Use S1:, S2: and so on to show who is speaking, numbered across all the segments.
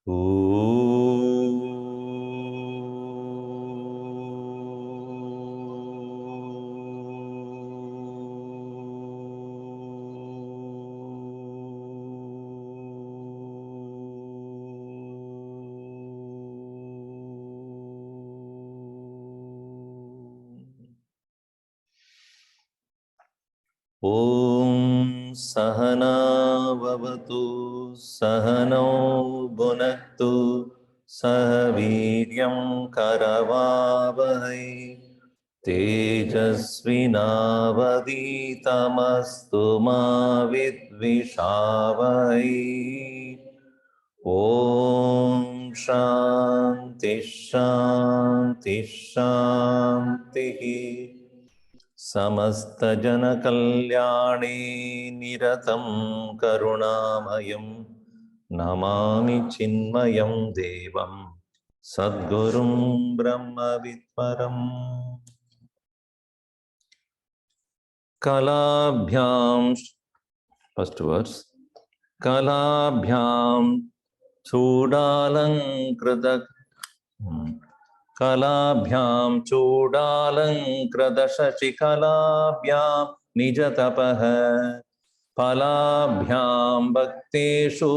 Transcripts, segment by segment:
S1: Om Sahana Vavatu Sahano Bhunaktu Sahaviryam Karavavahai Tejasvinavaditamastu ma vidvishavahai. Om Shanti Shanti Shanti. Samasta jana kalyani niratam karunamayam namami chinmayam devam sadgurum brahma vidparam. Kalabhyam, first verse, Kalabhyam Chudalankrita Kalabhyam Chudalankradashashikalabhyam Nijatapaha Palabhyam Bhakteshu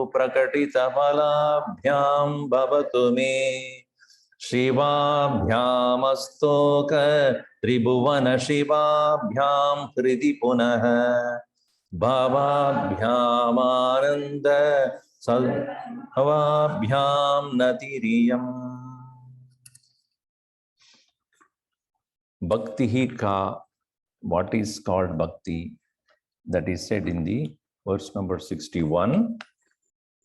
S1: Prakatita Palabhyam Bhavatu me Shivabhyam Astoka Tribhuvana Shivabhyam Hridi Punaha Bhavabhyam Ananda Sadhavabhyam Natiriyam. Bhakti ka, what is called bhakti? That is said in the verse number 61,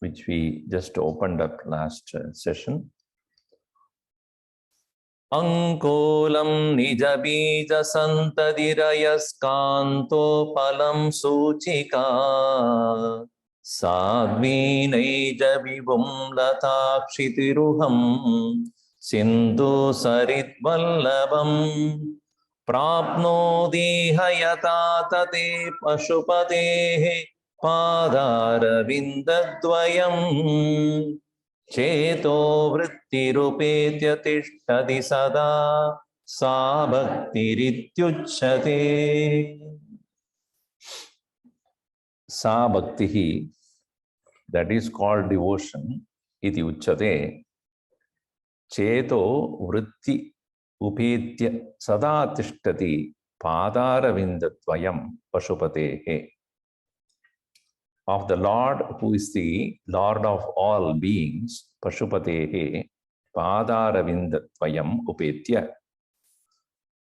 S1: which we just opened up last session. Ankolam nijabija santadirayaskanto palam suchika Sadhvi naijabibum latakshitiruham Sindhu sarit vallabam Prapnodi hayata tate pashupate padaravinda Cheto vrittirupetya tishtati sada sa bhaktirityuchyate. Sa bhaktihi, that is called devotion, iti uchyate. Cheto vritti upetya sada tishtati padaravindatvayam pashupatehe. Of the Lord, who is the Lord of all beings, Pashupatehe Padaravindatvayam Upetya,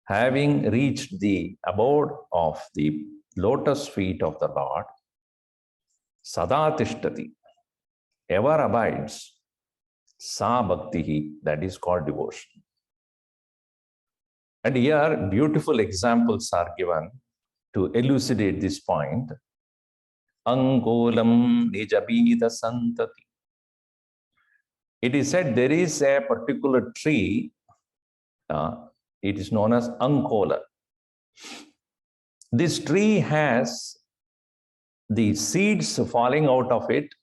S1: having reached the abode of the lotus feet of the Lord, Sadatishtati, ever abides, Sa Bhaktihi, that is called devotion. And here beautiful examples are given to elucidate this point. Ankolam nijabida santati. It is said there is a particular tree, it is known as Ankola. This tree has the seeds falling out of it,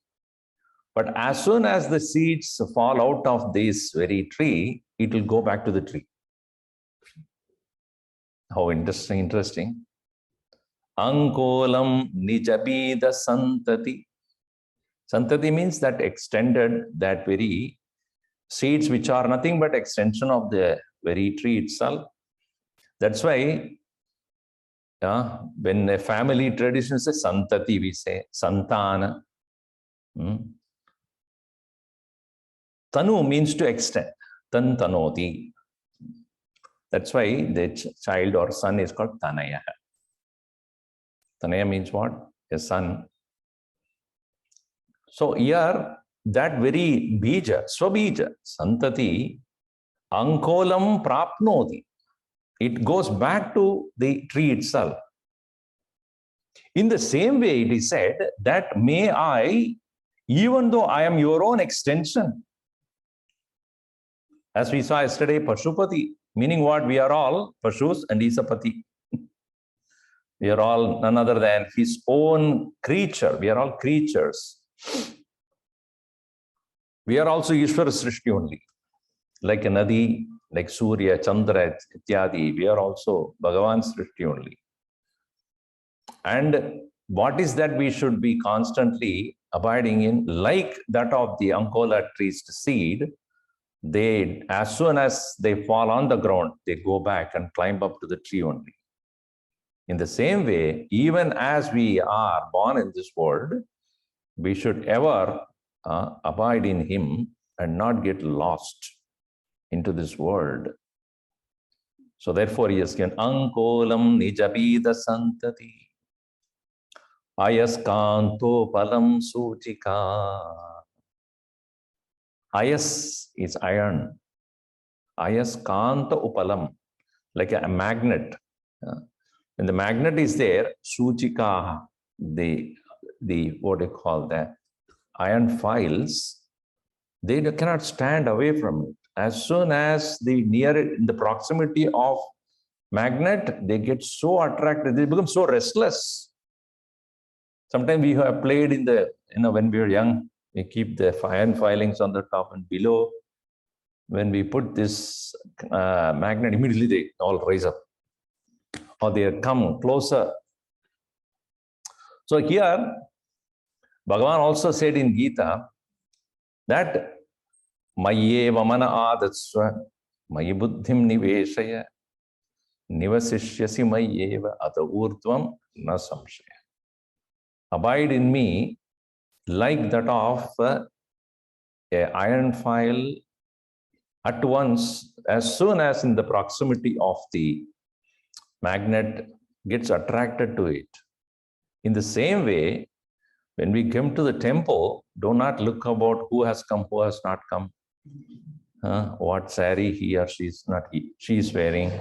S1: but as soon as the seeds fall out of this very tree, it will go back to the tree. How interesting. Ankolam nijabida santati. Santati means that extended, that very seeds which are nothing but extension of the very tree itself. That's why when a family tradition says santati, we say santana. Tanu means to extend. Tan tanoti. That's why the child or son is called tanaya. Tanaya means what? A son. So here, that very bija, swabija, santati, ankolam prapnoti. It goes back to the tree itself. In the same way, it is said that may I, even though I am your own extension, as we saw yesterday, Pashupati, meaning what? We are all Pashus and Isapati. We are all none other than his own creature. We are all creatures. We are also Ishvara Srishti only. Like a Nadi, like Surya, Chandra, Ityadi, we are also Bhagavan Srishti only. And what is that we should be constantly abiding in? Like that of the Ankola tree's seed, they, as soon as they fall on the ground, they go back and climb up to the tree only. In the same way, even as we are born in this world, we should ever abide in Him and not get lost into this world. So therefore, he has given Ankolam Nijabida Santati Ayaskanto Palam Suchika. Ayas is iron. Ayaskanta Upalam, like a magnet. When the magnet is there, Suchika, the what do you call that? Iron files, they cannot stand away from it. As soon as they near it, in the proximity of magnet, they get so attracted, they become so restless. Sometimes we have played in the, when we were young, we keep the iron filings on the top and below. When we put this magnet, immediately they all rise up, or they come closer. So here, Bhagavan also said in Gita that Mayyeva mana adatsva mayi buddhim niveshaya nivasishyasi mayyeva ata urdvam na samshaya. Abide in me like that of a iron file. At once, as soon as in the proximity of the magnet gets attracted to it. In the same way, when we come to the temple, do not look about who has come, who has not come, what saree he or she is wearing,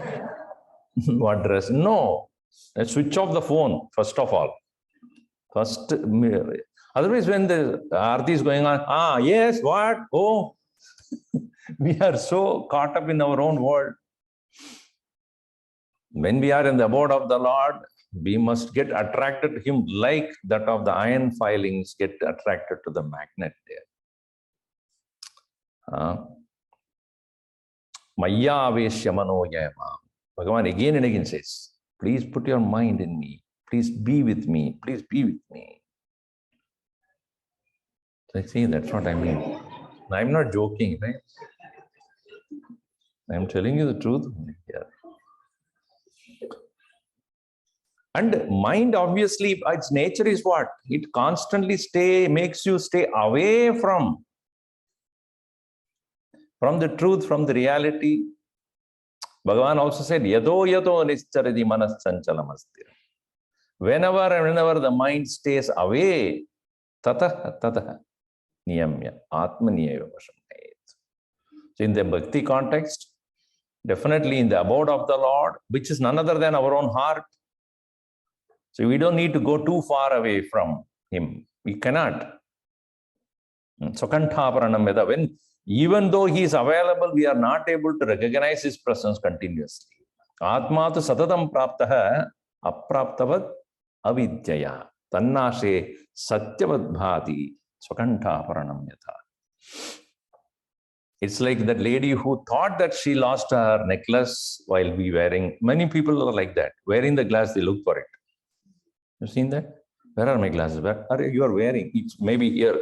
S1: what dress. No, let's switch off the phone first of all. First, otherwise, when the arati is going on, yes, what? Oh, we are so caught up in our own world. When we are in the abode of the Lord, we must get attracted to Him like that of the iron filings get attracted to the magnet there. Maya aveshya mano yama. Bhagavan again and again says, please put your mind in me. Please be with me. Please be with me. So I see, that's what I mean. I'm not joking, right? I'm telling you the truth here. And mind, obviously, its nature is what? It constantly makes you stay away from the truth, from the reality. Bhagavan also said, Yado yado nischaradi manas sanchalamastir. Whenever and whenever the mind stays away, tatah tatah niyamya atmaniyeva vashamnayet. So in the bhakti context, definitely in the abode of the Lord, which is none other than our own heart. So we don't need to go too far away from Him. We cannot. When even though He is available, we are not able to recognize His presence continuously. Atma tu satatam praptaha apraptavat avidyaya tannashe satyavad bhati swakanthaparanam yatha. It's like that lady who thought that she lost her necklace while wearing. Many people are like that. Wearing the glass, they look for it. You've seen that? Where are my glasses? Where are you are wearing? It's maybe here.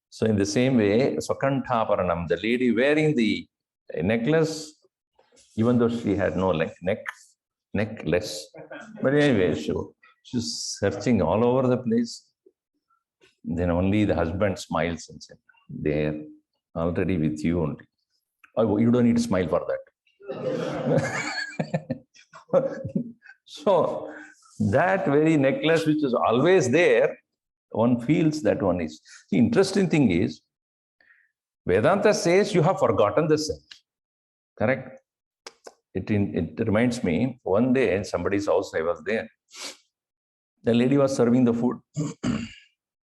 S1: So in the same way, Swakanthaparanam, the lady wearing the necklace, even though she had no necklace. But anyway, she's searching all over the place. Then only the husband smiles and says, "There, already with you only. Oh, you don't need to smile for that." So that very necklace which is always there, one feels that one is. The interesting thing is, Vedanta says you have forgotten the self. Correct? It reminds me, one day in somebody's house I was there. The lady was serving the food.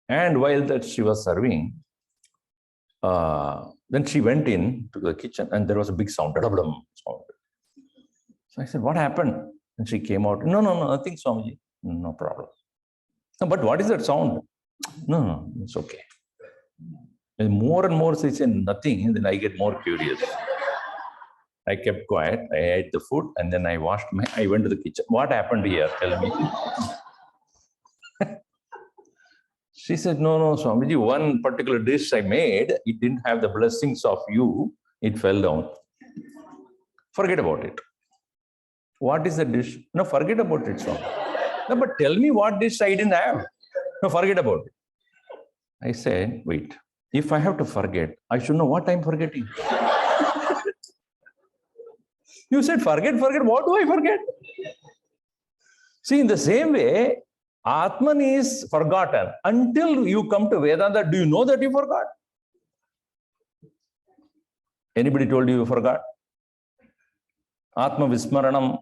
S1: And while that she was serving, then she went in to the kitchen and there was a big sound. So I said, what happened? And she came out. No, nothing, Swamiji. No problem. "No, but what is that sound?" No, no, it's okay. And more and more she said nothing, then I get more curious. I kept quiet. I ate the food and then I went to the kitchen. What happened here? Tell me. She said, "No, no, Swamiji, one particular dish I made, it didn't have the blessings of you. It fell down. Forget about it." "What is the dish?" "No, forget about it, Swami." "No, but tell me what dish I didn't have." "No, forget about it." I said, "Wait, if I have to forget, I should know what I'm forgetting." You said, forget. What do I forget? See, in the same way, Atman is forgotten. Until you come to Vedanta, do you know that you forgot? Anybody told you forgot? Atma Vismaranam.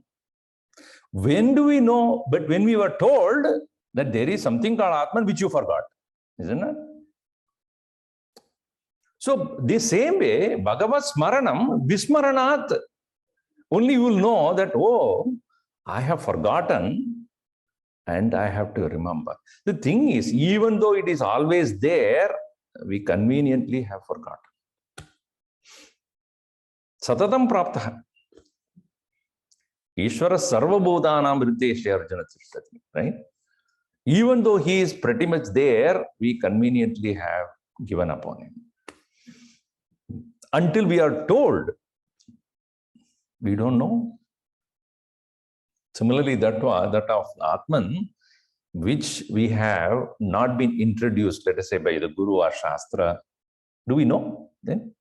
S1: When do we know? But when we were told that there is something called Atman which you forgot, isn't it? So, the same way, Bhagavat Smaranam, Vismaranat. Only you will know that, oh, I have forgotten and I have to remember. The thing is, even though it is always there, we conveniently have forgotten. Satatam praptaha. Ishvara sarva bhutanam vriddeshe arjuna tishtati. Right? Even though he is pretty much there, we conveniently have given up on him. Until we are told, we don't know. Similarly, that of Atman, which we have not been introduced, let us say, by the Guru or Shastra, do we know then?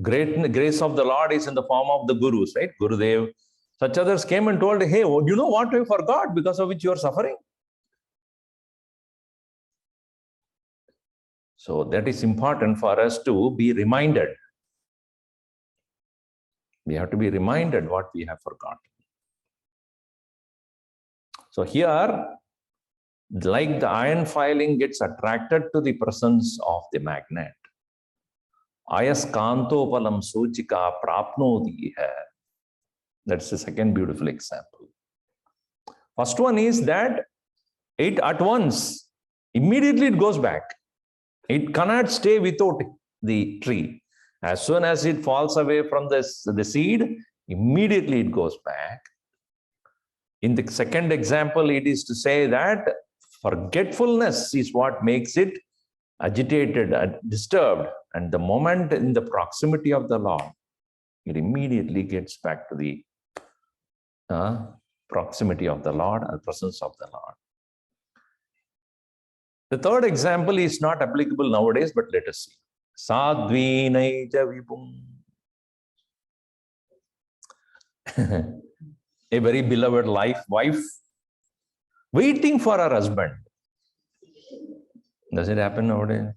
S1: Grace of the Lord is in the form of the Gurus, right? Gurudev. Such others came and told, hey, you know what we forgot because of which you are suffering? So that is important for us to be reminded. We have to be reminded what we have forgotten. So here, like the iron filing gets attracted to the presence of the magnet. Ayaskantopalam suchika prapnodi hai. That's the second beautiful example. First one is that it at once, immediately it goes back. It cannot stay without the tree. As soon as it falls away from the seed, immediately it goes back. In the second example, it is to say that forgetfulness is what makes it agitated and disturbed. And the moment in the proximity of the Lord, it immediately gets back to the proximity of the Lord and presence of the Lord. The third example is not applicable nowadays, but let us see. Sadhvi naija vibhum. A very beloved wife waiting for her husband. Does it happen nowadays?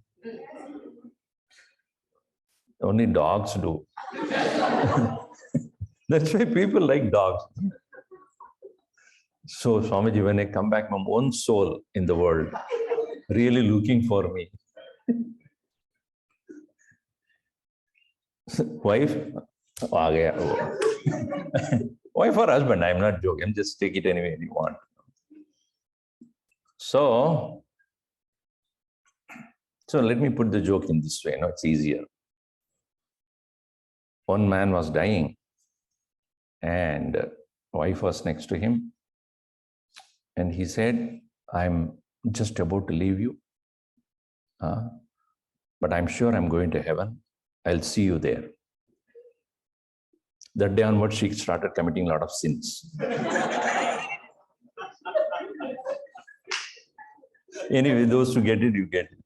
S1: Only dogs do. That's why people like dogs. So, Swamiji, when I come back, my own soul in the world, really looking for me. Wife, wife or husband, I'm not joking. Just take it any way you want. So let me put the joke in this way. No, it's easier. One man was dying and wife was next to him. And he said, I'm just about to leave you. But I'm sure I'm going to heaven. I'll see you there. That day onwards, she started committing a lot of sins. Anyway, those who get it, you get it.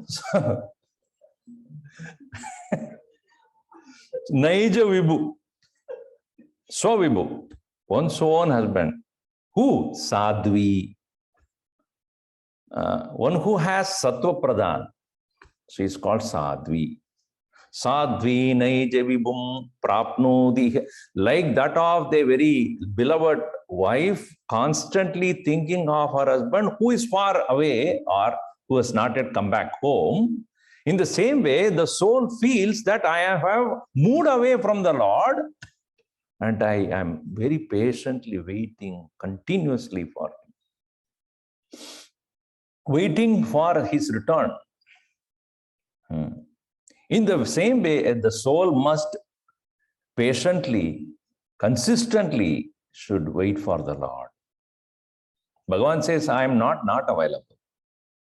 S1: So, Naija Vibhu. Swavibhu. One's own husband. Who? Sadhvi. One who has Sattva Pradhan. She is called Sadhvi. Sadhvi naija vibhum prapnodi. Like that of the very beloved wife, constantly thinking of her husband who is far away or who has not yet come back home. In the same way, the soul feels that I have moved away from the Lord and I am very patiently waiting continuously for him. waiting for his return. In the same way, the soul must patiently, consistently should wait for the Lord. Bhagavan says, I am not available.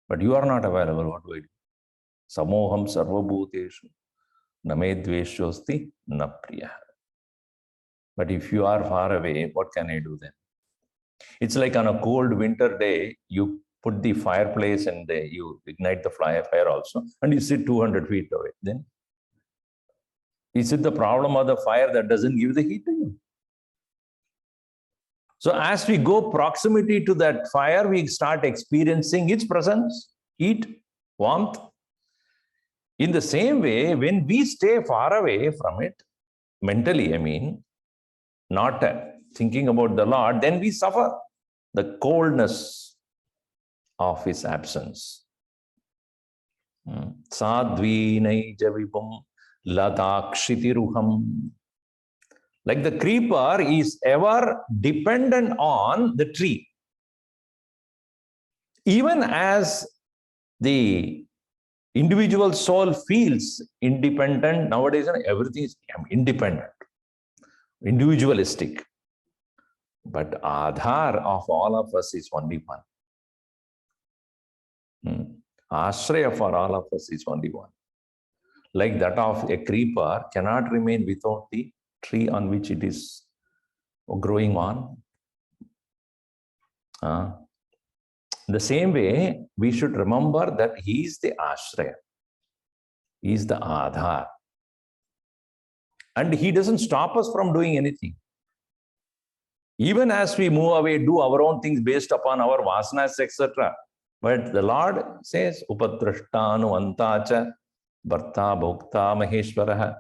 S1: But you are not available. What do I do? Samoham sarvabhuteshu name dveshosti na priya. But if you are far away, what can I do then? It's like on a cold winter day, you put the fireplace and you ignite the fire also, and you sit 200 feet away. Then is it the problem of the fire that doesn't give the heat to you? So as we go proximity to that fire, we start experiencing its presence, heat, warmth. In the same way, when we stay far away from it, mentally, I mean, not thinking about the Lord, then we suffer the coldness of his absence. Sadhvi naija vibham latakshitiruham. Like the creeper is ever dependent on the tree. Even as the individual soul feels independent, nowadays everything is independent, individualistic. But Aadhar of all of us is only one. Ashraya for all of us is only one. Like that of a creeper cannot remain without the tree on which it is growing on. The same way, we should remember that he is the Ashraya. He is the Aadhar. And he doesn't stop us from doing anything. Even as we move away, do our own things based upon our vasanas, etc. But the Lord says, Upadrashtanu antacha bharta bhokta maheshwaraha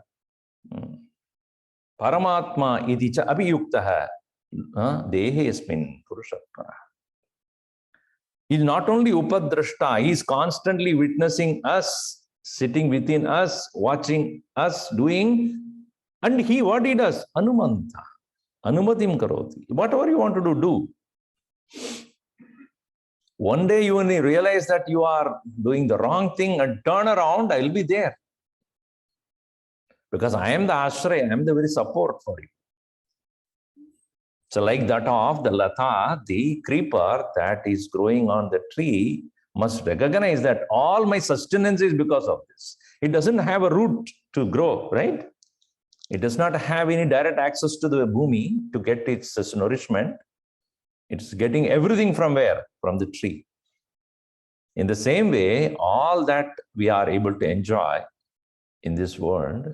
S1: Paramatma iti cha abhiyuktaha dehe asmin purushatmana. He is not only upadrashta, he is constantly witnessing us, sitting within us, watching us doing. And he, what he does? Anumanta. Anumatim karoti. Whatever you want to do. One day you only realize that you are doing the wrong thing and turn around, I will be there. Because I am the ashraya, I am the very support for you. So like that of the lata, the creeper that is growing on the tree must recognize that all my sustenance is because of this. It doesn't have a root to grow, right? It does not have any direct access to the bhumi to get its nourishment. It's getting everything from where? From the tree. In the same way, all that we are able to enjoy in this world,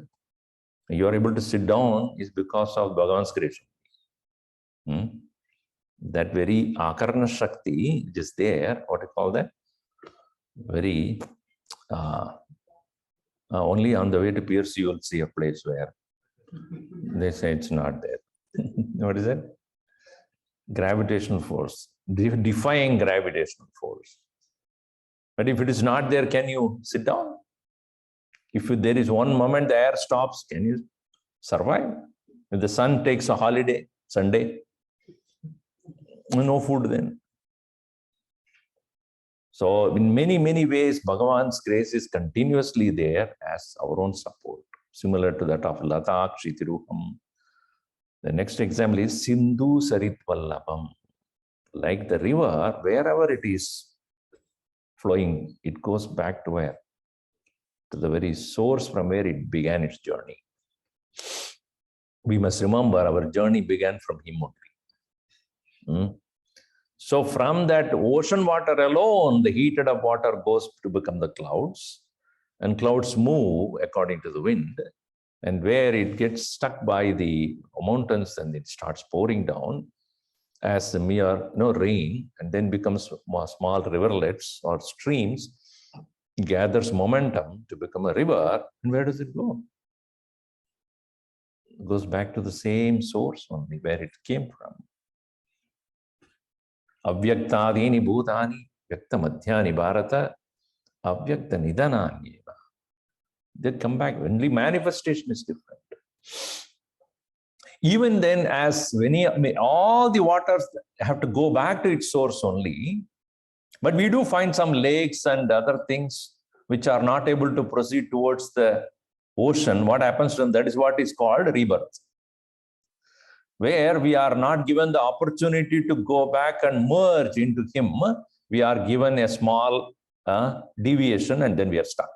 S1: you are able to sit down is because of Bhagavan's creation. That very akarna shakti is there, what do you call that? Very, only on the way to Pierce you will see a place where they say it's not there. What is it? Gravitational force, defying gravitational force. But if it is not there, can you sit down? If there is one moment the air stops, can you survive? If the sun takes a holiday, Sunday, no food then. So in many, many ways, Bhagavan's grace is continuously there as our own support, similar to that of Lata Kshitiruham. The next example is Sindhu Saritvallabham. Like the river, wherever it is flowing, it goes back to where? To the very source from where it began its journey. We must remember our journey began from him only. So from that ocean water alone, the heated up water goes to become the clouds, and clouds move according to the wind, and where it gets stuck by the mountains and it starts pouring down as the mere rain, and then becomes small riverlets or streams, gathers momentum to become a river. And where does it go? It goes back to the same source only where it came from. Avyaktadini bhutani vyakta madhyani bharata avyakta nidananyeva. They come back. Only manifestation is different. Even then, as all the waters have to go back to its source only, But we do find some lakes and other things which are not able to proceed towards the ocean. What happens to them? That is what is called rebirth, where we are not given the opportunity to go back and merge into him. We are given a small deviation and then we are stuck.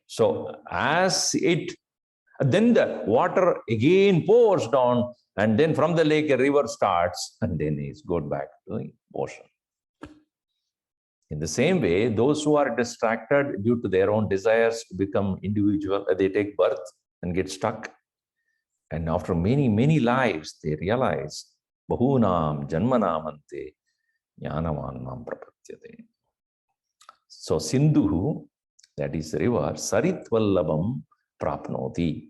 S1: So as then the water again pours down, and then from the lake a river starts, and then it goes back to the ocean. In the same way, those who are distracted due to their own desires to become individual, they take birth and get stuck. And after many, many lives, they realize, Bahunam Janmanamante Jnanavanam Prapatyate. So Sindhu, that is the river, Saritvallabam Prapnoti,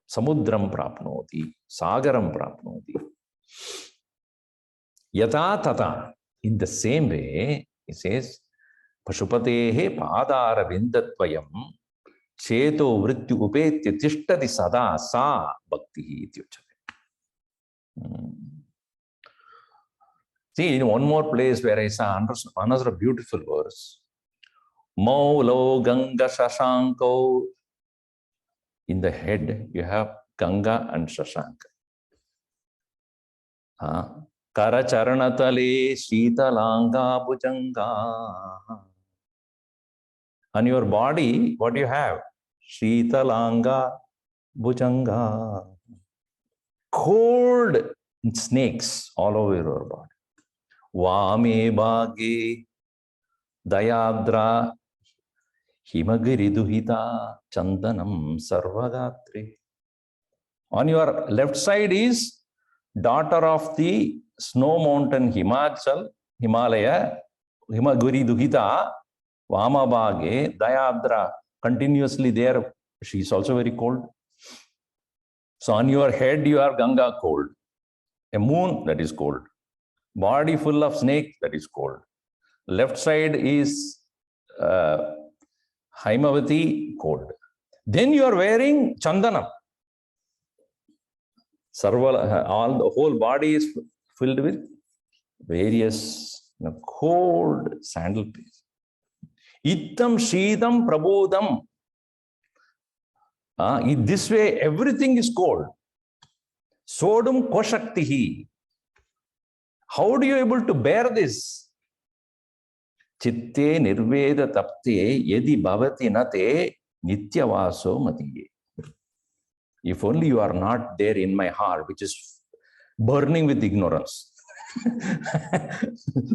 S1: Samudram Prapnoti, Sagaram Prapnoti. Yata Tata. In the same way, he says, Pashupatehe Padara Vindatvayam Cheto Vrityu Upetya Tishtati Sada Sa Bhakti Ityuchate. See, in one more place where I saw another beautiful verse. Maulo Ganga Shashanko. In the head, you have Ganga and Shashanka. Karacharanatale Shitalanga Bhujanga. On your body, what do you have? Shitalanga Bhujanga. Cold snakes all over your body. Vame Bhage Dayadra Himagiri Duhita Chandanam Sarvagatri. On your left side is daughter of the snow mountain Himalaya, Himagiri Duhita, Vamabhage, Dayadra, continuously there. She is also very cold. So on your head, you are Ganga, cold. A moon, that is cold. Body full of snake, that is cold. Left side is Haimavati, cold. Then you are wearing Chandanam. All the whole body is filled with various cold sandal pieces. Ittam Shidam Prabodham. In this way, everything is cold. Sodum Koshaktihi. How do you able to bear this? Chitte Nirveda Tapte Yedi Bhavati Nate Nityavaso Matiye. If only you are not there in my heart, which is burning with ignorance.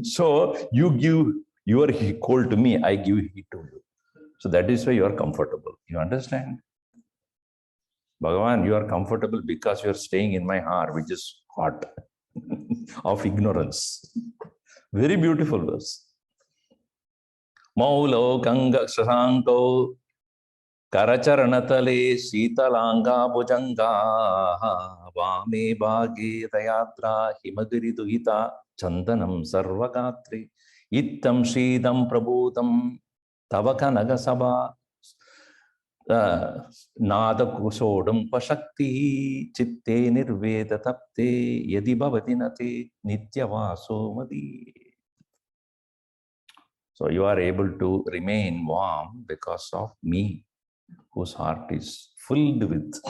S1: So you give your cold to me, I give heat to you. So that is why you are comfortable. You understand? Bhagavan, you are comfortable because you are staying in my heart, which is hot of ignorance. Very beautiful verse. Maulo Ganga Shasanko Karacharanatale Sitalanga Bhujanga Vame Bhage Dayadra Himagiri Duhita Chandanam Sarvagatri Ittam Shidam Prabhutam Tavaka Nagasabha Nada Kusodam Pashakti Chitte Nirveda Tapte Yadi Bhavatinate Nityavaso Madi. So you are able to remain warm because of me, whose heart is filled with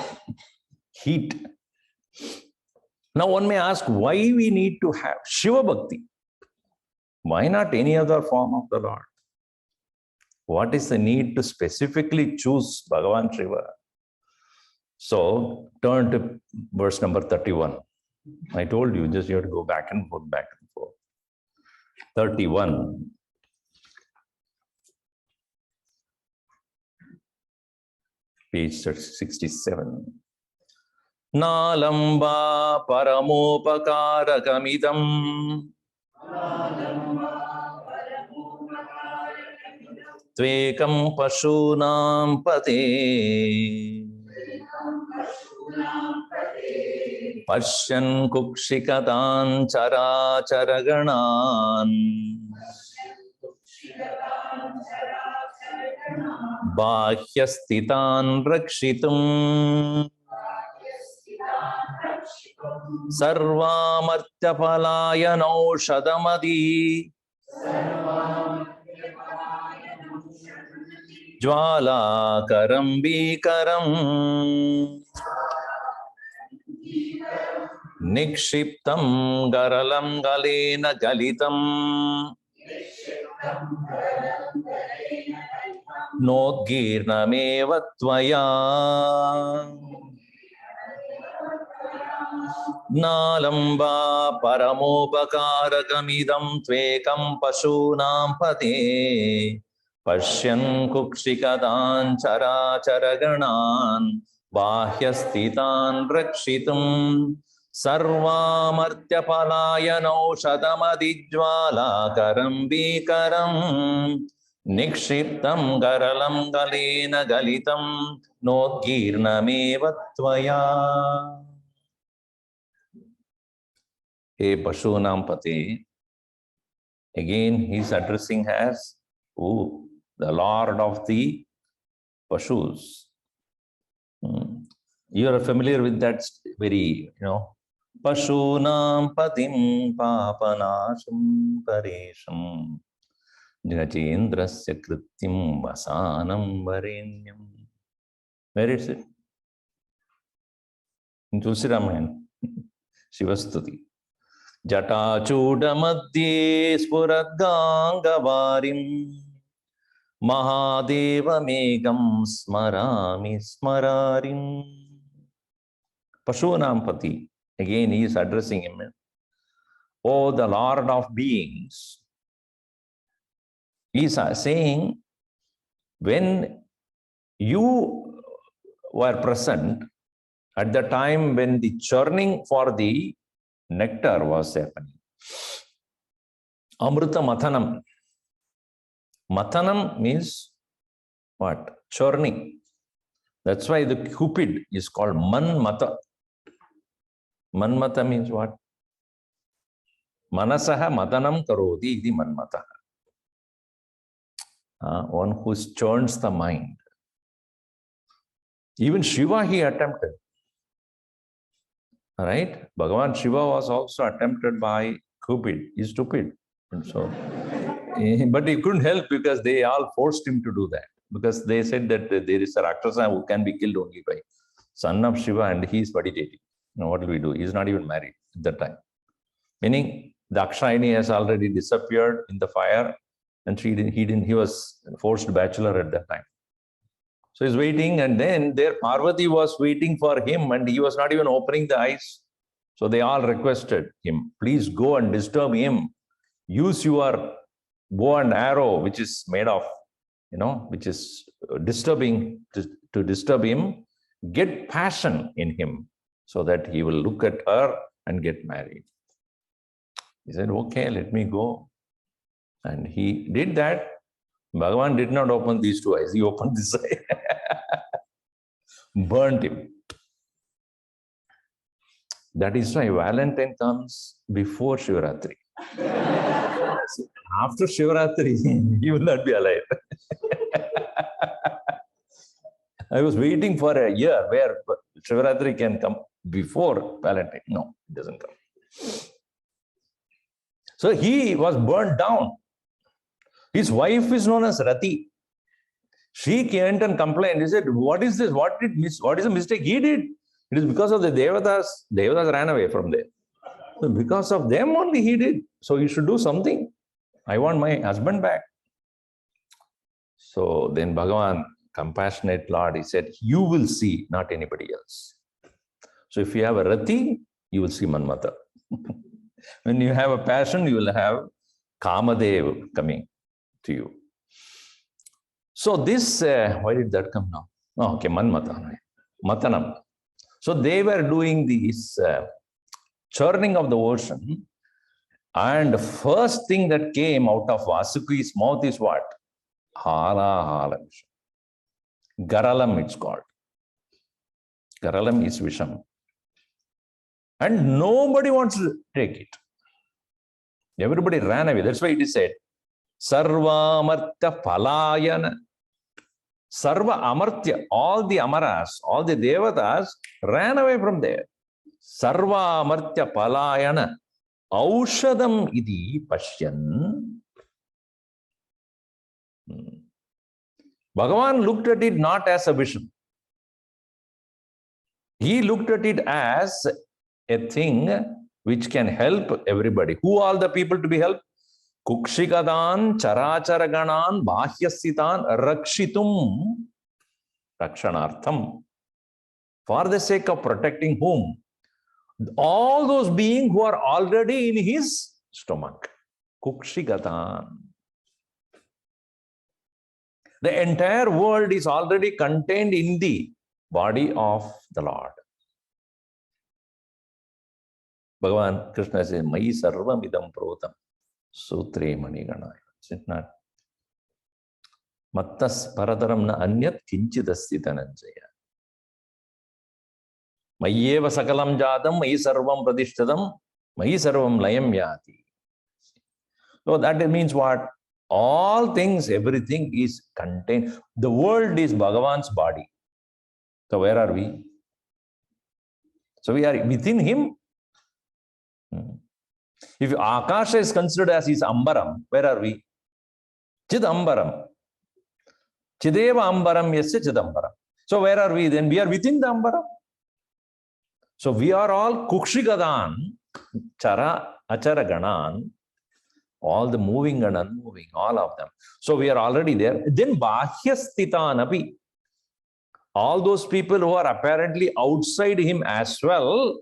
S1: heat. Now one may ask why we need to have Shiva Bhakti. Why not any other form of the Lord? What is the need to specifically choose Bhagavan Shiva? So turn to verse number 31. I told you, just you have to go back and forth, 31. Page 67. Nalamba paramopakarakamitam Tvekam Pashunam Pate Pashyan Kukshikatan Chara Charaganan Bhahyastitan Rakshitum Sarvamartya palayanaushadamadi Jwalakaram Bikaram Nikshiptam Garalam Galena Galitam Nodgirnameva Tvaya Nalamba Paramopakarakam Tvekam Pashunam Pate Pashyan Kukshikadan Characharaganan Bahyastitan Rakshitum Sarvamartya Palayanau Shadamadijwala Karambikaram Nikshiptam Garalam Galena Galitam Nodgirnameva Tvaya. Hey Pashunam Pate. Again, he is addressing as the Lord of the Pashus. You are familiar with that very, Pashunam Patim Papanasham Paresham Jinajendrasya Kritim Vasanam Varenyam. Where is it? In Tulsi Ramayana, Shivastuti. Jatachuda Madhye Spuradgangavarim Mahadeva Megam Smarami Smararim. Pashunam Pati. Again, he is addressing him. Oh, the Lord of beings. He is saying, when you were present at the time when the churning for the nectar was happening. Amrita Mathanam. Mathanam means what? Churning. That's why the Cupid is called Manmata. Manmata means what? Manasaha Matanam Karodi iti Manmata. One who churns the mind. Even Shiva he attempted. Right? Bhagavan Shiva was also attempted by Cupid. He's stupid. And so, but he couldn't help because they all forced him to do that. Because they said that there is a Rakshasa who can be killed only by son of Shiva and he is meditating. Now what will we do? He is not even married at that time. Meaning the Akshayani has already disappeared in the fire and he was forced bachelor at that time. So he's waiting, and then there Parvati was waiting for him and he was not even opening the eyes. So they all requested him, please go and disturb him. Use your bow and arrow, which is made of, which is disturbing, to disturb him. Get passion in him so that he will look at her and get married. He said, okay, let me go. And he did that. Bhagavan did not open these two eyes. He opened this eye. Burnt him. That is why Valentine comes before Shivaratri. After Shivaratri, he will not be alive. I was waiting for a year where Shivaratri can come before Valentine. No, it doesn't come. So he was burnt down. His wife is known as Rati. She came and complained. He said, what is this? What is the mistake he did? It is because of the Devatas. Devatas ran away from there. So because of them only he did. So you should do something. I want my husband back. So then Bhagavan, compassionate Lord, he said, you will see, not anybody else. So if you have a Rati, you will see Manmata. When you have a passion, you will have Kamadev coming to you. So this, why did that come now? Oh, okay, Matanam. So they were doing this churning of the ocean, and the first thing that came out of Vasuki's mouth is what? Hala. Garalam it's called. Garalam is Visham. And nobody wants to take it. Everybody ran away. That's why it is said, Sarva Amartya Palayana. Sarva Amartya, all the Amaras, all the Devatas ran away from there. Sarva Amartya Palayana Aushadam Idi Pashyan. Bhagavan looked at it not as a vision. He looked at it as a thing which can help everybody. Who are the people to be helped? Kukshikadan, Characharaganan, Bahyasitan, Rakshitum, Rakshanartham. For the sake of protecting whom? All those beings who are already in his stomach. Kukshikadan. The entire world is already contained in the body of the Lord. Bhagavan Krishna says, Mai sarvam idam protam sutre maniganaya. Is it not? Mattas paradaram na anyat kinchidasti dhananjaya. Mayyeva sakalam jadam, mai sarvam pradishtadam, mai sarvam layam yati. So that means what? All things, everything is contained. The world is Bhagavan's body. So where are we? So we are within him. If Akasha is considered as his Ambaram, where are we? Chid Ambaram. Chideva Ambaram yasya Chidambaram. So where are we then? We are within the Ambaram. So we are all Kukshikadan, Chara, Achara Ganan, all the moving and unmoving, all of them. So we are already there. Then Bahyasthitan api. All those people who are apparently outside him as well,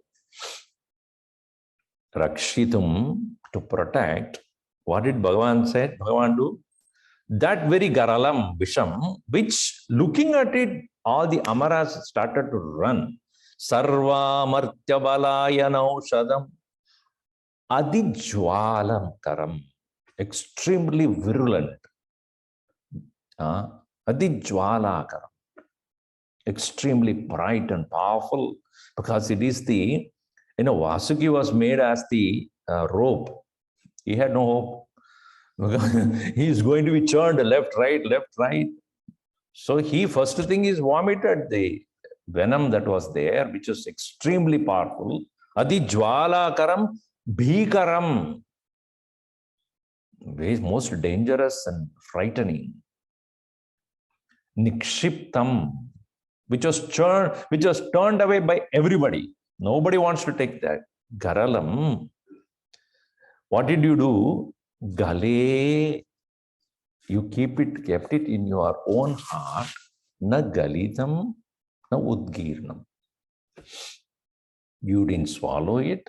S1: Rakshitum, to protect. What did Bhagavan say? Bhagavan do? That very Garalam, Visham, which looking at it, all the Amaras started to run. Sarva Martya Balayana Shadam Adijwalam Karam. Extremely virulent. Adijwala Karam. Extremely bright and powerful, because it is the, Vasuki was made as the rope. He had no hope. He is going to be churned left, right. So he first thing is vomited the venom that was there, which was extremely powerful. Adi jwala karam bhikaram. Very most dangerous and frightening. Nikshiptam, which was turned away by everybody. Nobody wants to take that. Garalam. What did you do? Gale. You kept it in your own heart. Na galitam, na udgirnam. You didn't swallow it,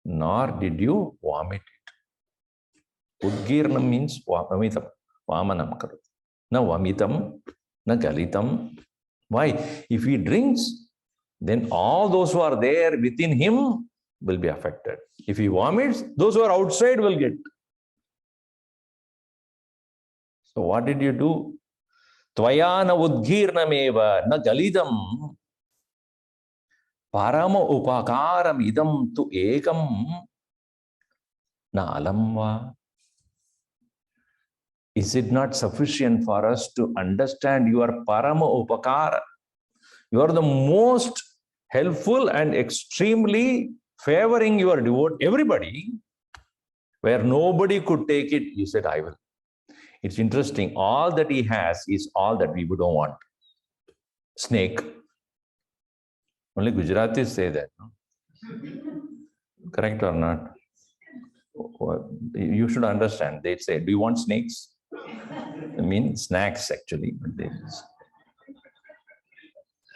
S1: nor did you vomit it. Udgirnam means vamitam. Vamanam karat. Na vamitam, na galitam. Why? If he drinks, then all those who are there within him will be affected. If he vomits, those who are outside will get. So what did you do? Tvaya na udgirnameva na galidam parama upakaram idam tu ekam na alamva. Is it not sufficient for us to understand your parama upakara? You are the most helpful and extremely favoring your devotee, everybody, where nobody could take it. You said, I will. It's interesting. All that he has is all that we don't want. Snake. Only Gujaratis say that. No? Correct or not? You should understand. They say, do you want snakes? I mean, snacks actually.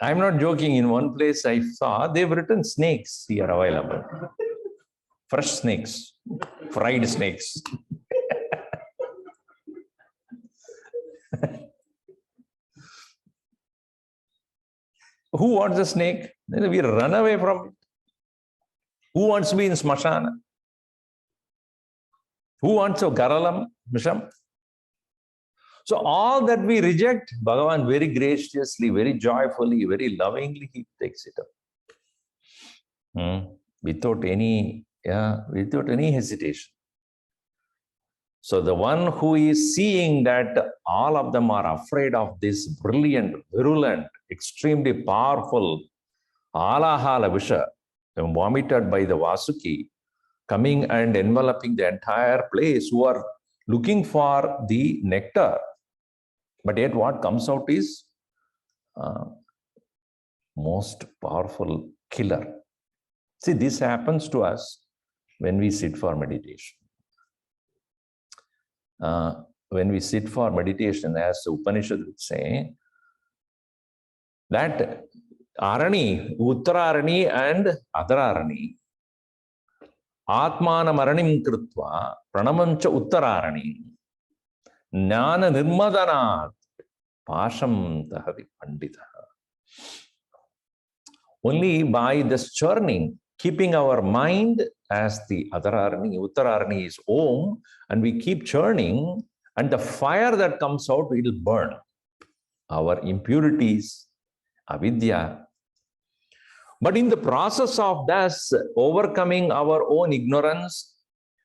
S1: I'm not joking. In one place I saw, they've written snakes here available. Fresh snakes, fried snakes. Who wants a snake? We run away from it. Who wants to be in Smashana? Who wants a Garalam, Misham? So all that we reject, Bhagavan very graciously, very joyfully, very lovingly, he takes it up. Without any hesitation. So the one who is seeing that all of them are afraid of this brilliant, virulent, extremely powerful Alahala Visha, vomited by the Vasuki, coming and enveloping the entire place, who are looking for the nectar. But yet what comes out is most powerful killer. See, this happens to us when we sit for meditation. When we sit for meditation, as the Upanishad would say, that Arani, Uttararani and Adararani, Atmana Maranim Krutva, Pranamancha Uttararani, Jnana Nirmadanat, Pasham Tahavi Pandita. Only by this churning, keeping our mind as the Adararani, Uttararani is Om, and we keep churning, and the fire that comes out will burn our impurities, avidya. But in the process of thus overcoming our own ignorance,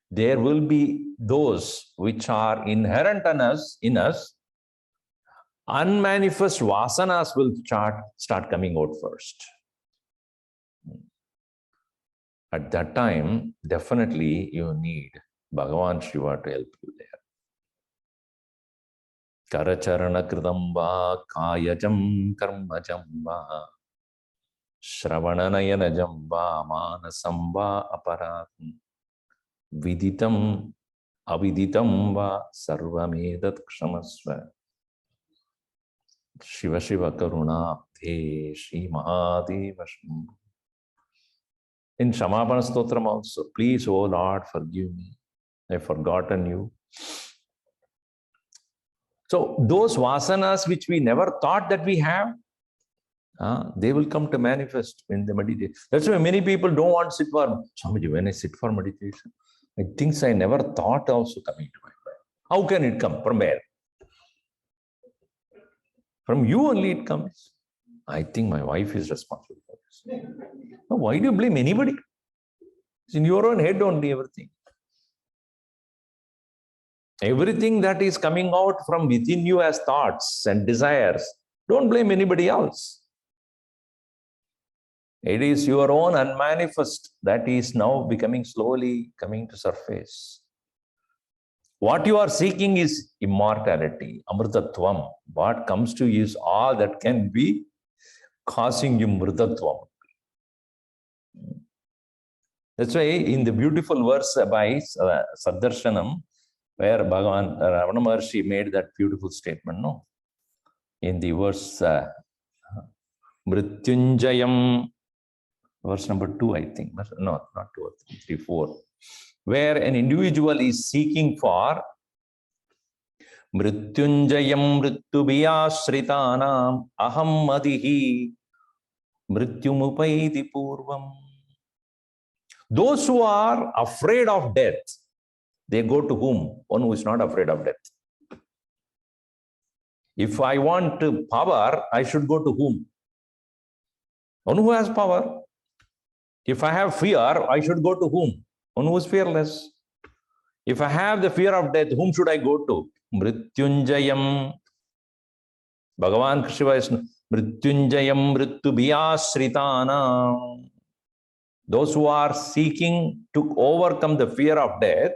S1: there will be those which are inherent in us, unmanifest vasanas will start coming out first. At that time, definitely you need Bhagavan Shiva to help you there. Karacharana kridamba kayajam karmajam va shravananayana jamba manasam va aparat viditam aviditam va sarvamedat kshamasva Shiva Shiva karuna abdhe Shri Mahadeva Shambhu. In Shamapana Stotram also, please, O Lord, forgive me. I've forgotten you. So those vasanas which we never thought that we have, they will come to manifest in the meditation. That's why many people don't want to sit for, Swamiji, when I sit for meditation, I think I never thought also coming to my mind. How can it come? From where? From you only it comes. I think my wife is responsible for this. Now, why do you blame anybody? It's in your own head only, everything. Everything that is coming out from within you as thoughts and desires, don't blame anybody else. It is your own unmanifest that is now becoming slowly coming to surface. What you are seeking is immortality, amritatvam. What comes to you is all that can be causing you mritatvam. That's why in the beautiful verse by Saddarshanam, where Bhagavan Ravana Maharshi made that beautiful statement, no? In the verse Mrityunjayam, verse number 2, I think. No, not 2, 3, 4. Where an individual is seeking for Mrityunjayam Mrityubhyashritanam aham madihi Mrityumupaiti purvam. Those who are afraid of death, they go to whom? One who is not afraid of death. If I want power, I should go to whom? One who has power. If I have fear, I should go to whom? One who is fearless. If I have the fear of death, whom should I go to? Mrityunjayam. Bhagavan Shiva is Mrityunjayam Mrityubhyashritana. Those who are seeking to overcome the fear of death,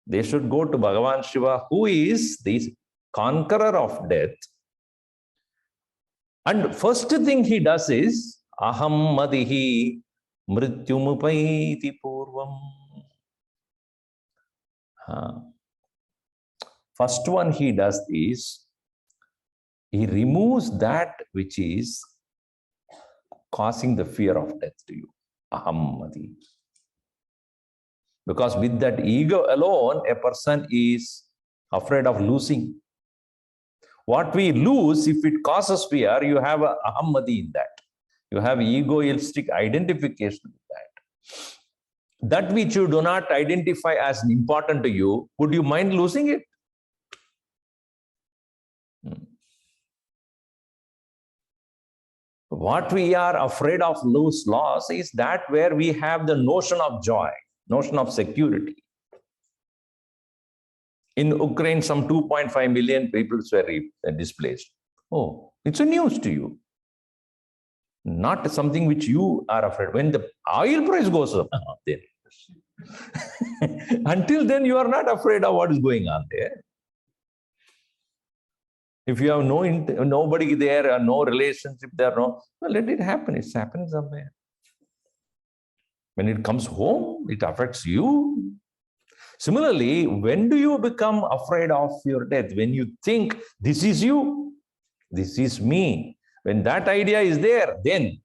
S1: they should go to Bhagavan Shiva, who is the conqueror of death. And first thing he does is aham madihi mrityumupaiti purvam. First one he does is he removes that which is causing the fear of death to you. Aham madi. Because with that ego alone, a person is afraid of losing. What we lose, if it causes fear, you have a aham madi in that. You have egoistic identification with that. That which you do not identify as important to you, would you mind losing it? What we are afraid of loss is that where we have the notion of joy, notion of security. In Ukraine, some 2.5 million people were displaced. Oh, it's a news to you. not something which you are afraid. When the oil price goes up, then until then you are not afraid of what is going on there. If you have nobody there, no relationship there, well, let it happen. It's happening somewhere. When it comes home, it affects you. Similarly, when do you become afraid of your death? When you think, this is you, this is me. When that idea is there, then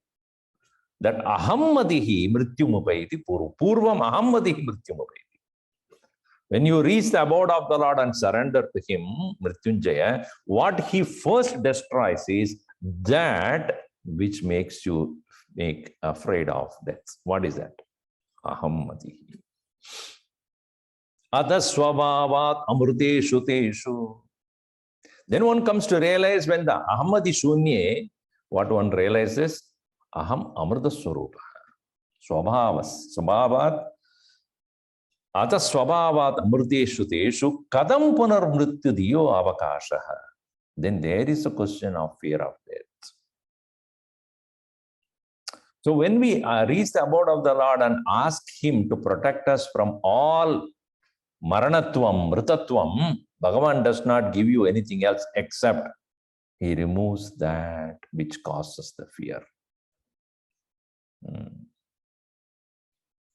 S1: that ahammadihi mrityumupaiti purvam ahammadihi mrityumupaiti. When you reach the abode of the Lord and surrender to Him, Mrityunjaya, what He first destroys is that which makes you afraid of death. What is that? Ahammadihi. Ada swabhavat amruteshu teshu. Then one comes to realize when the ahammadi shunye, what one realizes, aham amrita swarupa. Swabhavat. Ata swabhavat amruteshu teshu kadam punar mrityu diyo avakashaha. Then there is a question of fear of death. So when we reach the abode of the Lord and ask Him to protect us from all maranatvam, mritatvam, Bhagavan does not give you anything else except He removes that which causes the fear.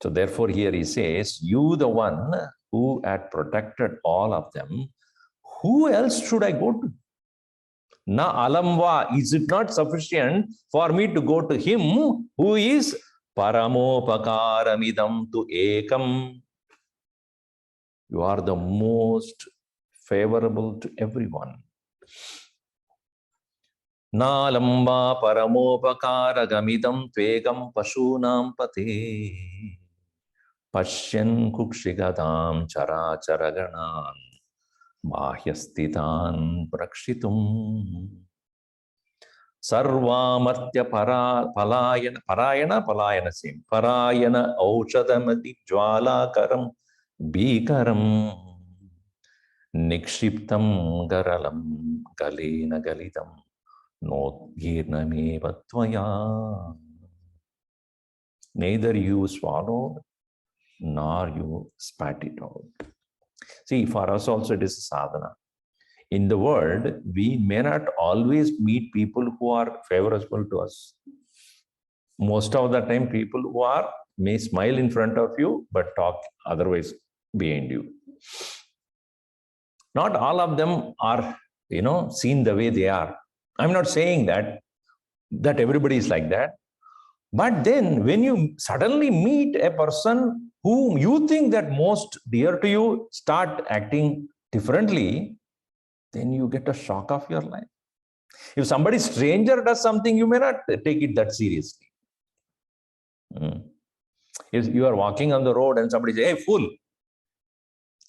S1: So therefore here he says, you the one who had protected all of them, who else should I go to? Na alamva, is it not sufficient for me to go to Him who is paramopakaramidam tu ekam? You are the most favorable to everyone. Na alamba paramopakaragamidam tvegam pashunam pate. Pashyan kukshigadam chara charaganan mahyastitan prakshitum sarvamartya palayana sim parayana aushadamati jwalakaram bhikaram nikshiptam garalam galena galitam notgirnameva tvaya. Neither you swallowed nor you spat it out. See, for us also it is sadhana. In the world, we may not always meet people who are favorable to us. Most of the time, people who may smile in front of you, but talk otherwise behind you. Not all of them are, seen the way they are. I'm not saying that everybody is like that. But then when you suddenly meet a person whom you think that most dear to you start acting differently, then you get a shock of your life. If somebody stranger does something, you may not take it that seriously. If you are walking on the road and somebody says, hey, fool.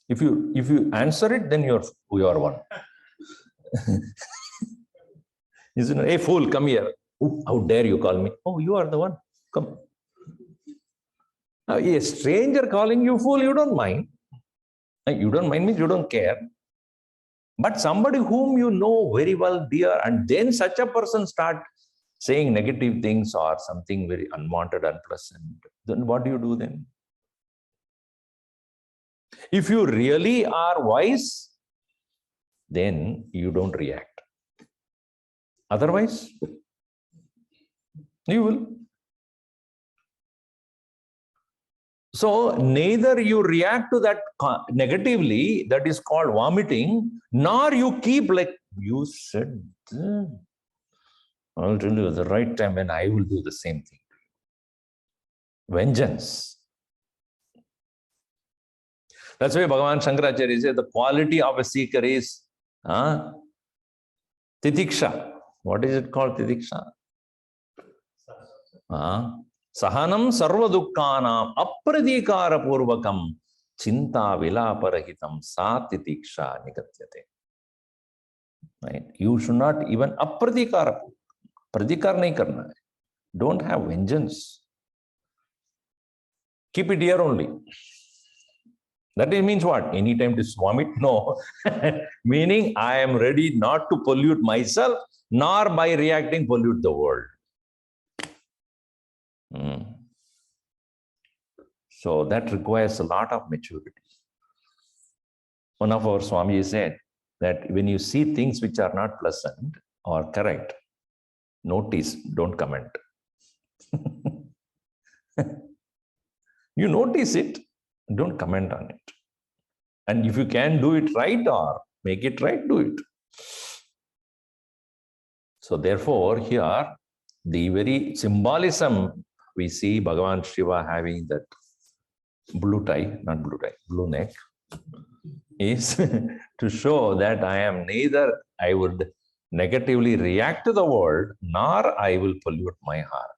S1: If you answer it, then you are one. Isn't it? Hey, fool, come here. Oh, how dare you call me? Oh, you are the one. Come. Now, a stranger calling you fool, you don't mind. You don't mind means you don't care. But somebody whom you know very well, dear, and then such a person start saying negative things or something very unwanted, unpleasant, then what do you do then? If you really are wise, then you don't react. Otherwise, you will. So neither you react to that negatively, that is called vomiting, nor you keep like, you said, I'll tell you the right time when I will do the same thing. Vengeance. That's why Bhagavan Shankaracharya says the quality of a seeker is titiksha. What is it called, titiksha? Sahanam sarva dukkhanam apradikara purvakam chinta vilaparahitam sa titiksha nikatyate. Right? You should not even apradikara. Pradikar nahi karna hai. Don't have vengeance. Keep it here only. That means what? Anytime to vomit? No. Meaning I am ready not to pollute myself, nor by reacting pollute the world. So that requires a lot of maturity. One of our Swami said that when you see things which are not pleasant or correct, notice, don't comment. You notice it, don't comment on it. And if you can do it right or make it right, do it. So therefore, here, the very symbolism, we see Bhagavan Shiva having that blue tie, not blue tie, blue neck, is to show that I would negatively react to the world, nor I will pollute my heart.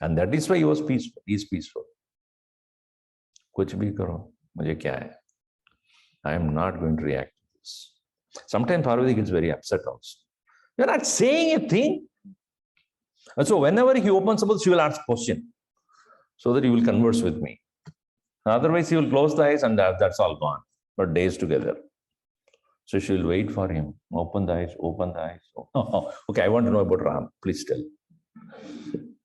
S1: And that is why he was peaceful. He is peaceful. Kuch bhi karo, mujhe kya hai? I am not going to react to this. Sometimes Parvati gets very upset also. You are not saying a thing. And so whenever he opens up, she will ask a question so that he will converse with me. Otherwise, he will close the eyes and that's all gone for days together. So she will wait for him. Open the eyes, open the eyes. Oh, okay, I want to know about Ram. Please tell.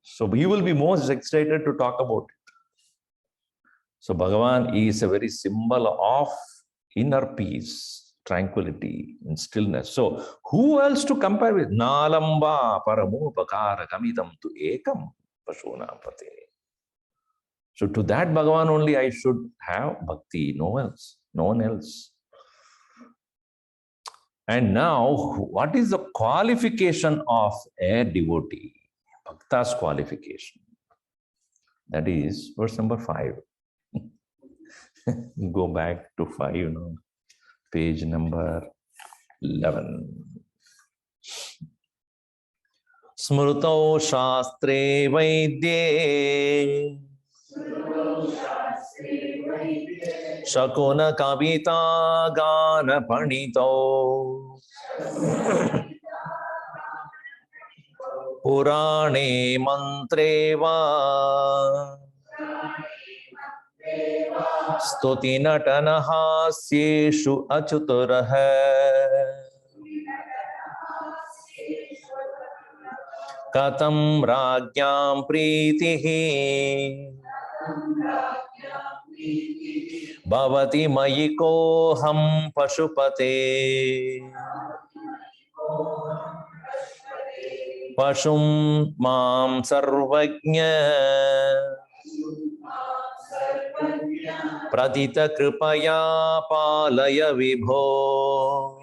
S1: So he will be most excited to talk about it. So Bhagavan is a very symbol of inner peace, tranquility, and stillness. So who else to compare with? Nalamba paramopakara kamidam tu ekam pashunam pate. So to that Bhagavan only I should have bhakti, no one else. And now, what is the qualification of a devotee? Bhakta's qualification. That is verse number 5. Go back to 5, page number 11. Smrto shastre vaidye Shakuna kavita gana panito Purane mantre va Stuti natana hasyeshu achuturah Katam ragyam pritihi Bhavati mayiko ham pashupate Pashum mam sarvajna Pradita kripaya palaya vibho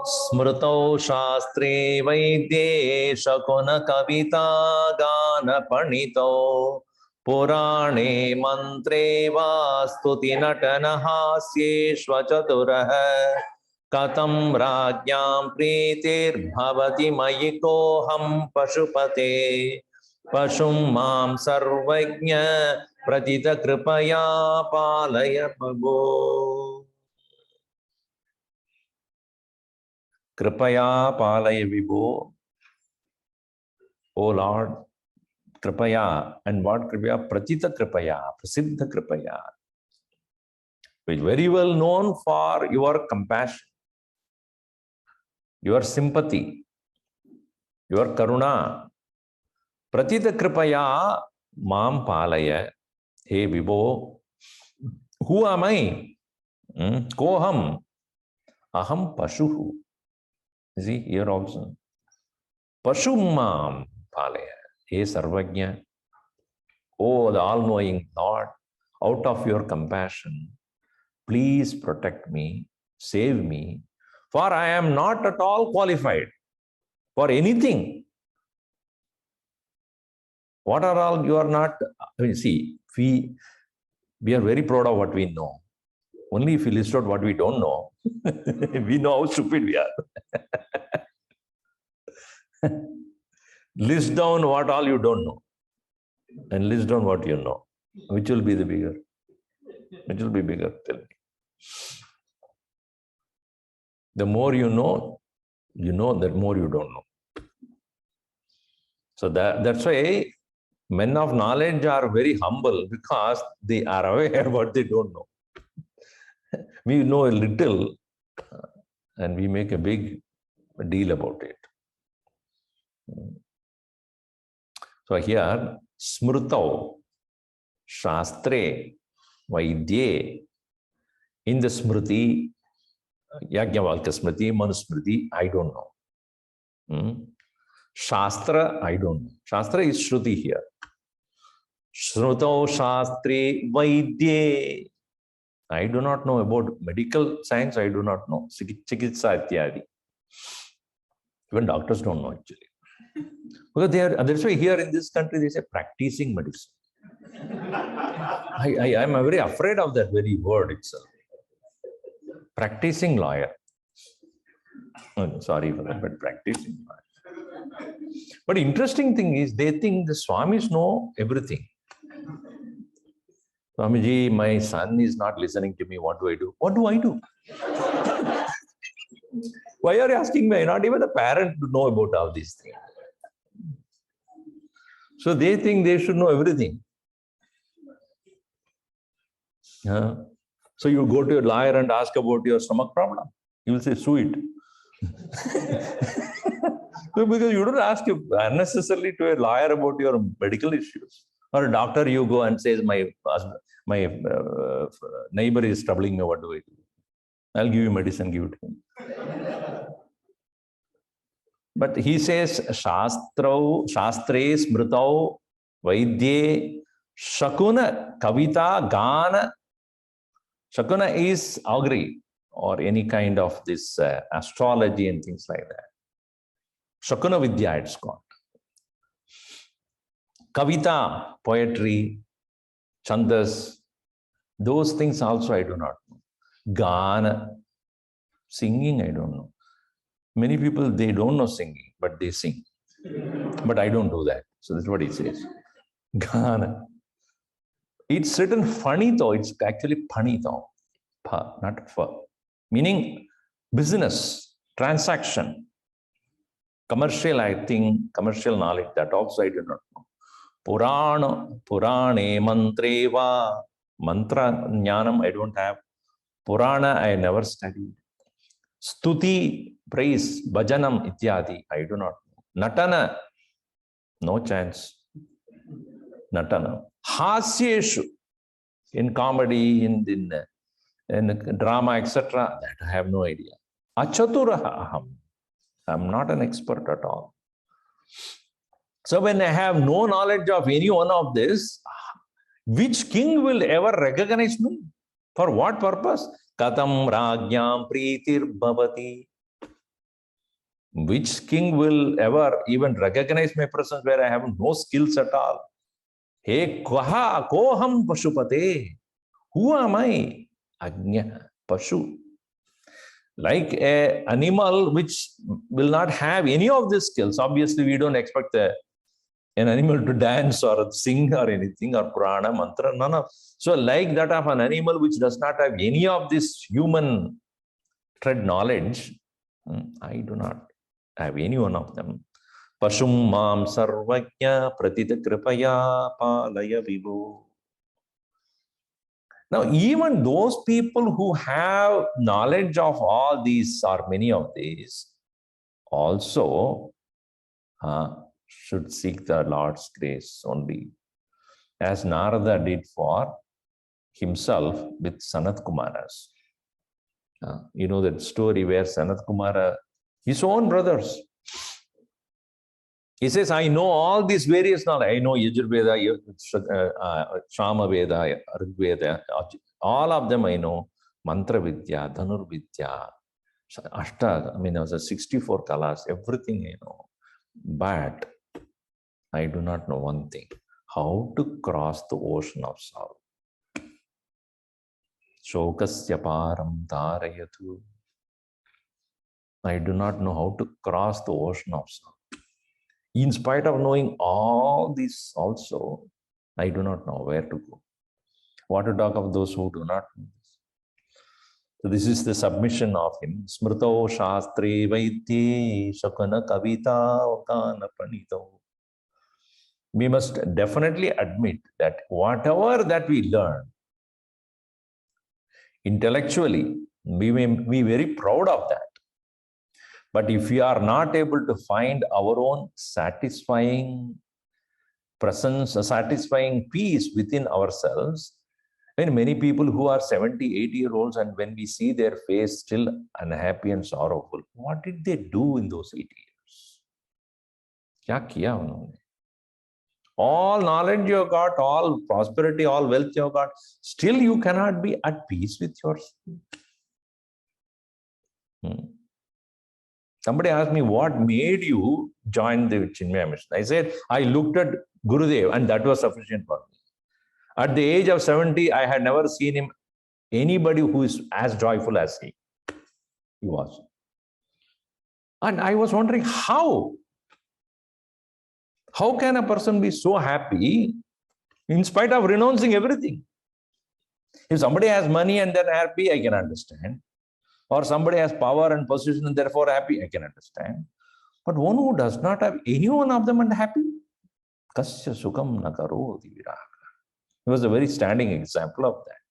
S1: Smrto shastre vaidye shakuna kavita gana panito Purane mantre va stuti natana hasyeshva chaturah Katam rajyam pritir bhavati mayiko ham pashupate Pashum mam sarvajna pratita kripaya palaya bhavo Kripaya palaya vibho. O Lord, kripaya. And what kripaya? Pratita kripaya, prasiddha kripaya. Which is very well known for your compassion, your sympathy, your karuna. Pratita kripaya mam palaya. Hey vibho, who am I? Koham. Aham pashuhu. See here also. Pashumam palaya. He Sarvajna. Oh, the all-knowing Lord, out of your compassion, please protect me, save me, for I am not at all qualified for anything. What are all you are not? I mean, see, we are very proud of what we know. Only if we list out what we don't know, we know how stupid we are. List down what all you don't know and list down what you know. Which will be the bigger? Which will be bigger? Tell me. The more you know that more you don't know. So that's why men of knowledge are very humble because they are aware of what they don't know. We know a little and we make a big deal about it. So here, smrutau, shastre, vaidye, in the smriti, Yajnavalkya smriti, manusmriti, I don't know. Shastra, I don't know. Shastra is Shruti here. Shrutau Shastre Vaidye. I do not know about medical science. I do not know. Chikitsa ityadi. Even doctors don't know actually. Because that's why here in this country they say practicing medicine. I am very afraid of that very word itself. Practicing lawyer. Sorry for that, but practicing lawyer. But interesting thing is they think the Swamis know everything. Swamiji, my son is not listening to me. What do I do? What do I do? Why are you asking me? Not even a parent to know about all these things. So they think they should know everything. So you go to a lawyer and ask about your stomach problem. He will say, sue it. Because you don't ask unnecessarily to a lawyer about your medical issues. Or a doctor, you go and says, my neighbor is troubling me, what do I do? I'll give you medicine, give it to him. But he says, Shastre Smritau Vaidye Shakuna Kavita Gana. Shakuna is augury or any kind of this astrology and things like that. Shakuna Vidya it's called. Kavita, poetry, chandas, those things also I do not know. Gana, singing I don't know. Many people, they don't know singing, but they sing. But I don't do that. So that's what he says. Gana. It's written funny though, it's actually funny though. Pa, not fa. Meaning business, transaction, commercial, I think, commercial knowledge, that also I do not know. Purane mantreva, mantra jnanam I don't have. Purana I never studied. Stuti, praise, bhajanam ityadi, I do not know. Natana, no chance. Natana. Hasyeshu, in comedy, in drama, etc., that I have no idea. Achaturaha aham, I'm not an expert at all. So when I have no knowledge of any one of this, which king will ever recognize me? For what purpose? Katam rajyam pritir bhavati. Which king will ever even recognize my presence where I have no skills at all? Hey, kaha koham pashupate. Who am I? Ajna, pashu. Like an animal which will not have any of these skills. Obviously, we don't expect an animal to dance or sing or anything or prana, mantra, none of. So like that of an animal which does not have any of this human tread knowledge, I do not have any one of them. Pashum mam sarvajna pratita kripaya palaya vivo. Now, even those people who have knowledge of all these or many of these also should seek the Lord's grace only, as Narada did for himself with Sanat Kumaras. You know that story where Sanat Kumara, his own brothers, he says, I know all these various knowledge. I know Yajurveda, Shama Veda, Rigveda, all of them I know. Mantra Vidya, Dhanur Vidya, Ashta, I mean, there was 64 kalas, everything I know. But I do not know one thing, how to cross the ocean of sorrow. Shokasya param dharayatu. I do not know how to cross the ocean of sorrow. In spite of knowing all this also, I do not know where to go. What to talk of those who do not know this? So this is the submission of him. Smrito shastre vaidye shakana kavita okana panito. We must definitely admit that whatever that we learn, intellectually, we may be very proud of that. But if we are not able to find our own satisfying presence, a satisfying peace within ourselves, when many people who are 70, 80-year-olds, and when we see their face still unhappy and sorrowful, what did they do in those 80 years? Kya kiya unhone? All knowledge you got, all prosperity, all wealth you got, still you cannot be at peace with yourself. Somebody asked me, what made you join the Chinmaya mission? I said, I looked at Gurudev and that was sufficient for me. At the age of 70, I had never seen him, anybody who is as joyful as he was. And I was wondering, how? How can a person be so happy in spite of renouncing everything? If somebody has money and they're happy, I can understand. Or somebody has power and position and therefore happy, I can understand. But one who does not have any one of them and happy, kasya sukham na karoti viraga. It was a very standing example of that.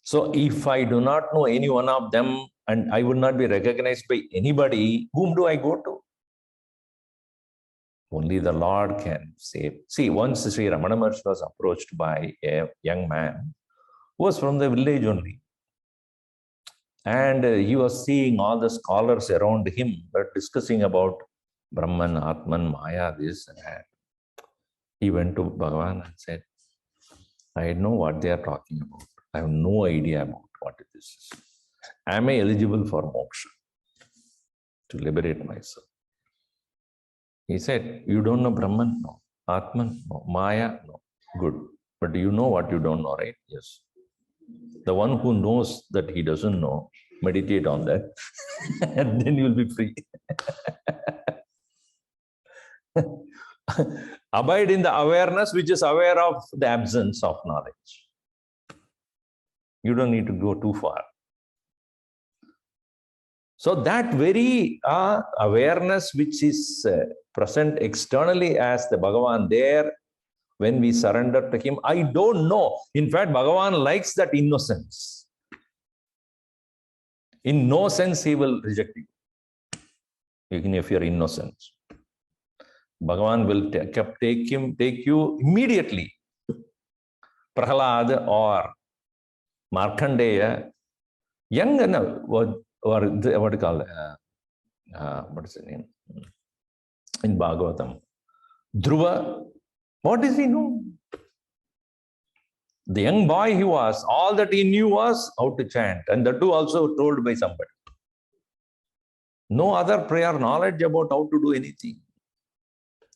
S1: So if I do not know any one of them and I would not be recognized by anybody, whom do I go to? Only the Lord can save. See, once Sri Ramana Maharshi was approached by a young man who was from the village only. And he was seeing all the scholars around him, but discussing about Brahman, Atman, Maya, this and that. He went to Bhagavan and said, I know what they are talking about. I have no idea about what this is. Am I eligible for moksha, to liberate myself? He said, you don't know Brahman? No. Atman? No. Maya? No. Good. But you know what you don't know, right? Yes. The one who knows that he doesn't know, meditate on that, and then you will be free. Abide in the awareness which is aware of the absence of knowledge. You don't need to go too far. So that very awareness which is present externally as the Bhagavan there, when we surrender to him, I don't know. In fact, Bhagavan likes that innocence. In no sense he will reject you, even if you are innocent. Bhagavan will take you immediately. Prahalad or Markandeya, young enough, what do you call what is his name? In Bhagavatam. Dhruva, what does he know? The young boy he was, all that he knew was how to chant, and that too also told by somebody. No other prior knowledge about how to do anything.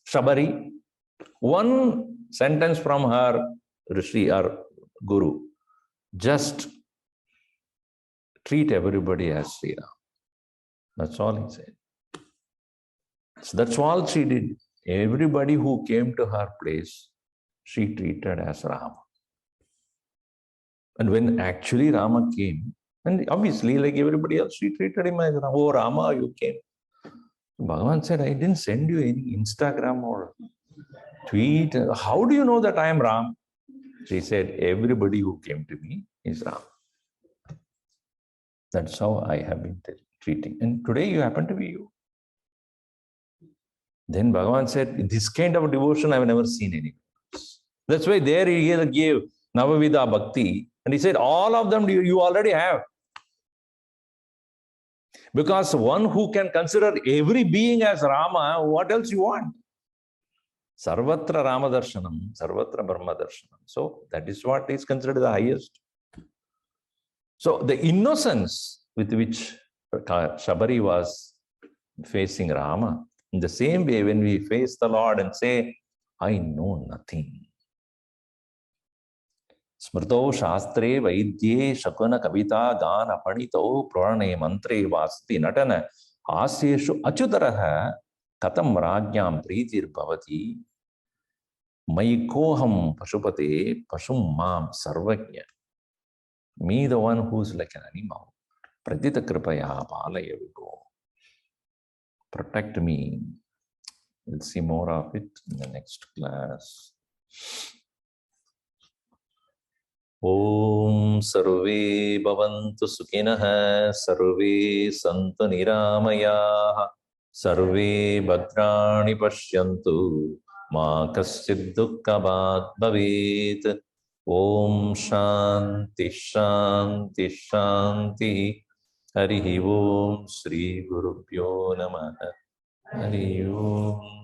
S1: Shabari, one sentence from her Rishi or Guru, just treat everybody as Sri Ram. That's all he said. So that's all she did. Everybody who came to her place, she treated as Rama. And when actually Rama came, and obviously like everybody else, she treated him as Rama. Oh Rama, you came. Bhagavan said, I didn't send you any Instagram or tweet. How do you know that I am Ram? She said, everybody who came to me is Ram. That's how I have been treating. And today you happen to be you. Then Bhagavan said, this kind of devotion I have never seen anywhere else. That's why there he gave Navavida Bhakti. And he said, all of them you already have. Because one who can consider every being as Rama, what else you want? Sarvatra Rama Darshanam, Sarvatra Brahma Darshanam. So that is what is considered the highest. So the innocence with which Shabari was facing Rama, in the same way when we face the Lord and say, I know nothing. Smrto Shastre Vaidye Shakuna Kavita Gana Panito Purane Mantre Vasti Natana Asyeshu Achutaraha Katam Rajyam Pritir Bhavati Maikoham Pashupate Pashum Mam Sarvajna. Me, the one who's like an animal. Pradita Kripaya Palaya Vigo. Protect me. We'll see more of it in the next class. ॐ सर्वे भवन्तु सुखिनः सर्वे सन्तु निरामयाः सर्वे भद्राणि पश्यन्तु मा कश्चित् दुःखभाग् भवेत् ॐ शान्ति शान्ति शान्तिः हरिः ॐ श्रीगुरुभ्यो नमः हरिः ओम्